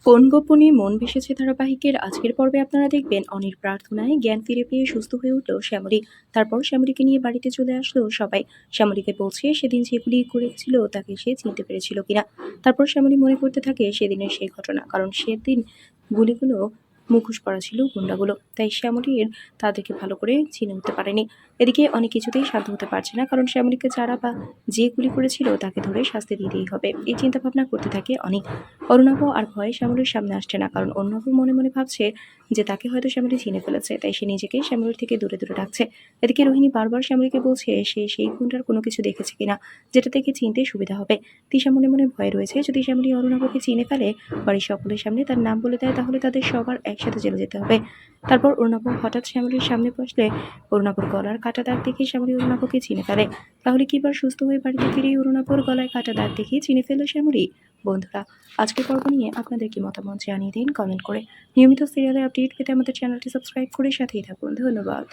কোন গোপনে মন ভেসেছে ধারাবাহিকের আজকের পর্বে আপনারা দেখবেন অনির প্রার্থনায় জ্ঞান ফিরে পেয়ে সুস্থ হয়ে উঠল শ্যামলী। তারপর শ্যামলীকে নিয়ে বাড়িতে চলে আসলো সবাই। শ্যামলীকে বলছে সেদিন যেগুলি করেছিল তাকে সে চিনতে পেরেছিল কিনা। তারপর শ্যামলী মনে করতে থাকে সেদিনের সেই ঘটনা, কারণ সেদিন গুলিগুলো মুখোশ পরা ছিল গুন্ডাগুলো, তাই শ্যামলীর তাদেরকে ভালো করে চিনে উঠতে পারেনি। এদিকে অনেক কিছুতেই শান্ত হতে পারছে না, কারণ শ্যামলীকে যারা বা যে গুলি করেছিল তাকে ধরে শাস্তি দিতেই হবে, এই চিন্তা ভাবনা করতে থাকে অনেক। অরুণাভ আর ভয়ে শ্যামলীর সামনে আসছে না, কারণ অরুণাভ মনে মনে ভাবছে যে তাকে হয়তো শ্যামলী চিনে ফেলেছে, তাই সে নিজেকে শ্যামলীর থেকে দূরে দূরে রাখছে। এদিকে রোহিণী বারবার শ্যামলীকে বলছে সে সেই গুন্ডার কোনো কিছু দেখেছে কিনা, যেটা থেকে চিনতে সুবিধা হবে। তিশা মনে মনে ভয় রয়েছে, যদি শ্যামলী অরুণাভকে চিনে ফেলে, বাড়ির সকলের সামনে তার নাম বলে দেয়, তাহলে তাদের সবার একসাথে জেলে যেতে হবে। তারপর অরুণাভ হঠাৎ শ্যামলীর সামনে বসলে অরুণাভর গলার কাটা দাগ দেখে শ্যামলী অরুণাভকে চিনে ফেলে। তাহলে কি বার সুস্থ হয়ে বাড়িতে ফিরেই অরুণাভর গলায় কাটা দাগ দেখে চিনে ফেললো শ্যামলী? বন্ধুরা, আজকের পর্ব নিয়ে আপনাদের কি মতামত জানিয়ে দিন কমেন্ট করে। নিয়মিত সিরিয়ালের আপডেট পেতে আমাদের চ্যানেলটি সাবস্ক্রাইব করে সাথেই থাকুন। ধন্যবাদ।